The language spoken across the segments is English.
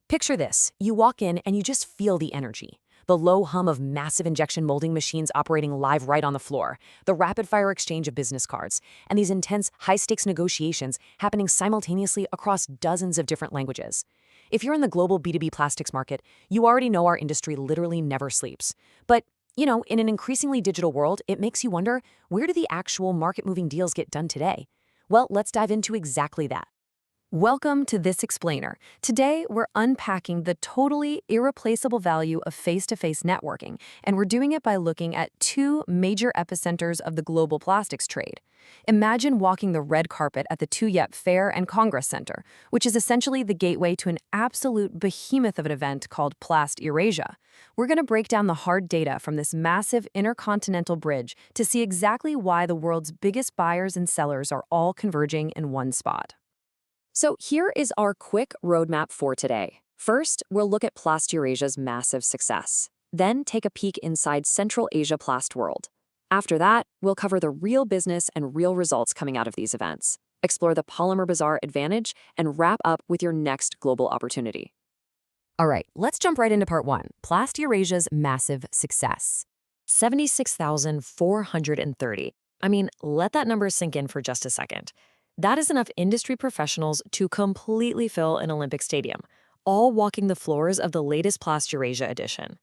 Picture this. You walk in and you just feel the energy. The low hum of massive injection molding machines operating live right on the floor, the rapid-fire exchange of business cards, and these intense, high-stakes negotiations happening simultaneously across dozens of different languages. If you're in the global B2B plastics market, you already know our industry literally never sleeps. But, in an increasingly digital world, it makes you wonder, where do the actual market-moving deals get done today? Well, let's dive into exactly that. Welcome to This Explainer. Today, we're unpacking the totally irreplaceable value of face-to-face networking, and we're doing it by looking at two major epicenters of the global plastics trade. Imagine walking the red carpet at the TÜYEP Fair and Congress Center, which is essentially the gateway to an absolute behemoth of an event called Plast Eurasia. We're going to break down the hard data from this massive intercontinental bridge to see exactly why the world's biggest buyers and sellers are all converging in one spot. So here is our quick roadmap for today. First, we'll look at Plast Eurasia's massive success. Then take a peek inside Central Asia Plast world. After that, we'll cover the real business and real results coming out of these events, explore the Polymer Bazaar advantage, and wrap up with your next global opportunity. All right, let's jump right into part one, Plast Eurasia's massive success. 76,430. Let that number sink in for just a second. That is enough industry professionals to completely fill an Olympic stadium, all walking the floors of the latest Plast Eurasia edition.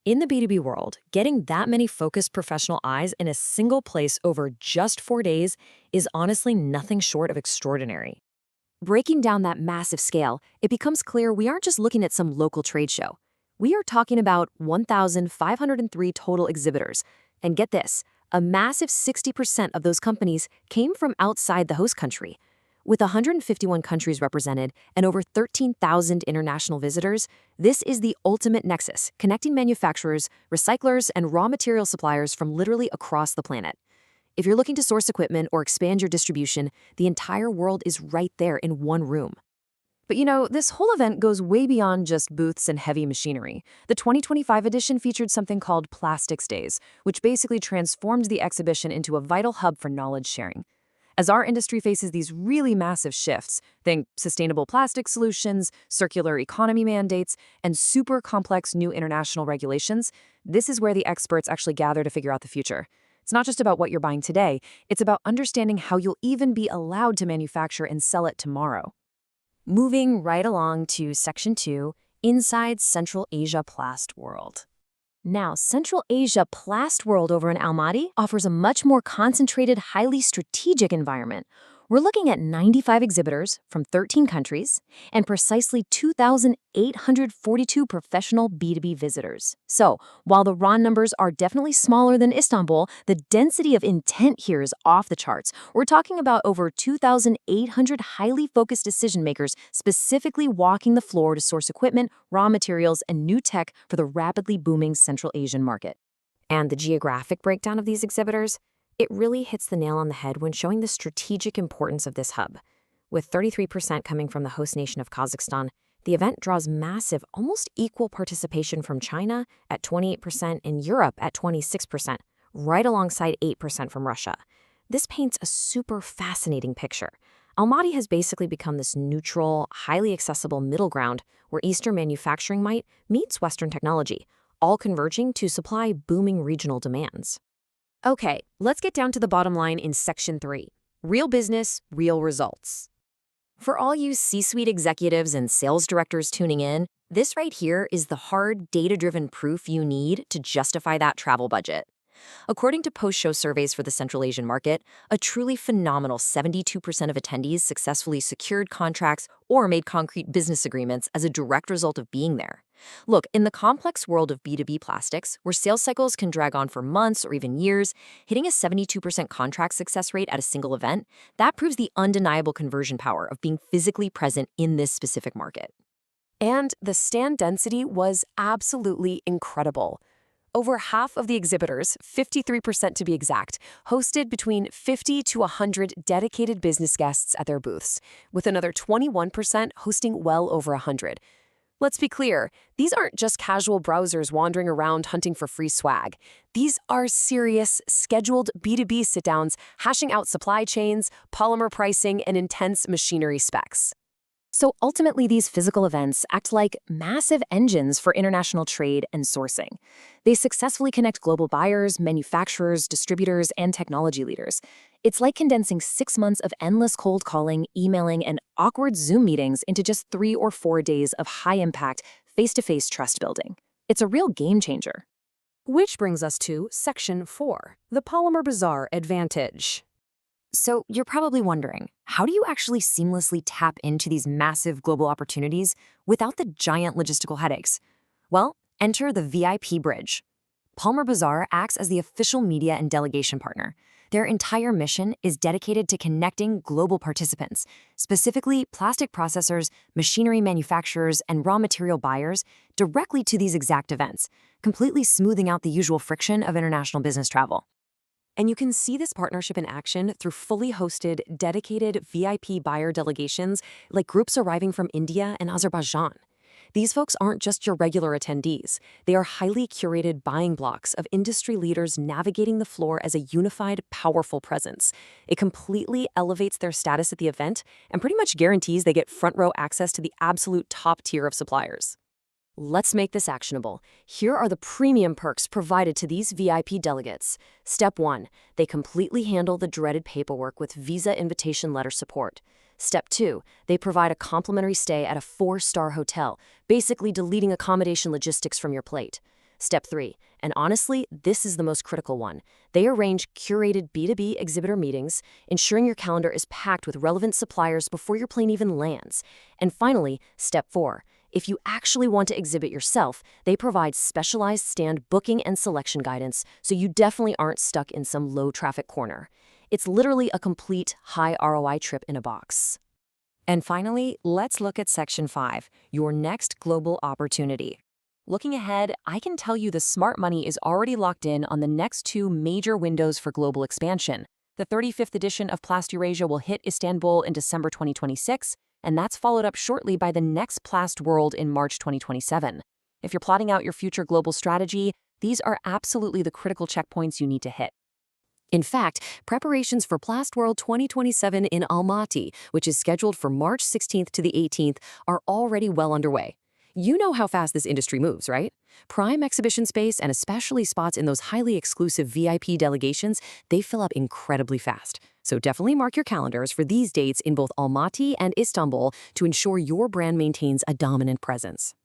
In the B2B world, getting that many focused professional eyes in a single place over just 4 days is honestly nothing short of extraordinary. Breaking down that massive scale, it becomes clear we aren't just looking at some local trade show. We are talking about 1,503 total exhibitors. And get this, a massive 60% of those companies came from outside the host country. With 151 countries represented and over 13,000 international visitors, this is the ultimate nexus, connecting manufacturers, recyclers, and raw material suppliers from literally across the planet. If you're looking to source equipment or expand your distribution, the entire world is right there in one room. But this whole event goes way beyond just booths and heavy machinery. The 2025 edition featured something called Plastics Days, which basically transformed the exhibition into a vital hub for knowledge sharing. As our industry faces these really massive shifts, think sustainable plastic solutions, circular economy mandates, and super complex new international regulations, this is where the experts actually gather to figure out the future. It's not just about what you're buying today, it's about understanding how you'll even be allowed to manufacture and sell it tomorrow. Moving right along to Section 2, Inside Central Asia Plast World. Now, Central Asia Plast World over in Almaty offers a much more concentrated, highly strategic environment. We're looking at 95 exhibitors from 13 countries and precisely 2,842 professional B2B visitors. So, while the raw numbers are definitely smaller than Istanbul, the density of intent here is off the charts. We're talking about over 2,800 highly focused decision makers specifically walking the floor to source equipment, raw materials, and new tech for the rapidly booming Central Asian market. And the geographic breakdown of these exhibitors? It really hits the nail on the head when showing the strategic importance of this hub. With 33% coming from the host nation of Kazakhstan, the event draws massive, almost equal participation from China at 28% and Europe at 26%, right alongside 8% from Russia. This paints a super fascinating picture. Almaty has basically become this neutral, highly accessible middle ground where Eastern manufacturing might meets Western technology, all converging to supply booming regional demands. Okay, let's get down to the bottom line in Section 3. Real business, real results. For all you C-suite executives and sales directors tuning in, this right here is the hard, data-driven proof you need to justify that travel budget. According to post-show surveys for the Central Asian market, a truly phenomenal 72% of attendees successfully secured contracts or made concrete business agreements as a direct result of being there. Look, in the complex world of B2B plastics, where sales cycles can drag on for months or even years, hitting a 72% contract success rate at a single event, that proves the undeniable conversion power of being physically present in this specific market. And the stand density was absolutely incredible. Over half of the exhibitors, 53% to be exact, hosted between 50 to 100 dedicated business guests at their booths, with another 21% hosting well over 100. Let's be clear, these aren't just casual browsers wandering around hunting for free swag. These are serious, scheduled B2B sit-downs hashing out supply chains, polymer pricing, and intense machinery specs. So ultimately, these physical events act like massive engines for international trade and sourcing. They successfully connect global buyers, manufacturers, distributors, and technology leaders. It's like condensing 6 months of endless cold calling, emailing, and awkward Zoom meetings into just 3 or 4 days of high-impact, face-to-face trust building. It's a real game changer. Which brings us to Section 4, the Polymer Bazaar Advantage. So you're probably wondering, how do you actually seamlessly tap into these massive global opportunities without the giant logistical headaches? Well, enter the VIP bridge. Polymer Bazaar acts as the official media and delegation partner. Their entire mission is dedicated to connecting global participants, specifically plastic processors, machinery manufacturers, and raw material buyers, directly to these exact events, completely smoothing out the usual friction of international business travel. And you can see this partnership in action through fully hosted, dedicated VIP buyer delegations like groups arriving from India and Azerbaijan. These folks aren't just your regular attendees. They are highly curated buying blocks of industry leaders navigating the floor as a unified, powerful presence. It completely elevates their status at the event and pretty much guarantees they get front-row access to the absolute top tier of suppliers. Let's make this actionable. Here are the premium perks provided to these VIP delegates. Step 1. They completely handle the dreaded paperwork with visa invitation letter support. Step 2. They provide a complimentary stay at a 4-star hotel, basically deleting accommodation logistics from your plate. Step 3. And honestly, this is the most critical one. They arrange curated B2B exhibitor meetings, ensuring your calendar is packed with relevant suppliers before your plane even lands. And finally, Step 4. If you actually want to exhibit yourself, they provide specialized stand booking and selection guidance, so you definitely aren't stuck in some low-traffic corner. It's literally a complete high ROI trip in a box. And finally, let's look at Section 5, your next global opportunity. Looking ahead, I can tell you the smart money is already locked in on the next 2 major windows for global expansion. The 35th edition of Plast Eurasia will hit Istanbul in December 2026, and that's followed up shortly by the next Plast World in March 2027. If you're plotting out your future global strategy, these are absolutely the critical checkpoints you need to hit. In fact, preparations for Plast World 2027 in Almaty, which is scheduled for March 16th to the 18th, are already well underway. You know how fast this industry moves, right? Prime exhibition space, and especially spots in those highly exclusive VIP delegations, they fill up incredibly fast. So definitely mark your calendars for these dates in both Almaty and Istanbul to ensure your brand maintains a dominant presence.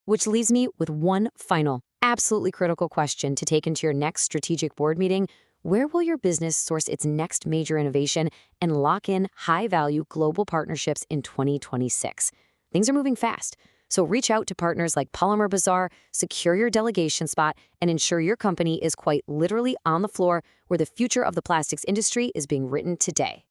Which leaves me with one final, absolutely critical question to take into your next strategic board meeting. Where will your business source its next major innovation and lock in high-value global partnerships in 2026? Things are moving fast. So reach out to partners like Polymer Bazaar, secure your delegation spot, and ensure your company is quite literally on the floor where the future of the plastics industry is being written today.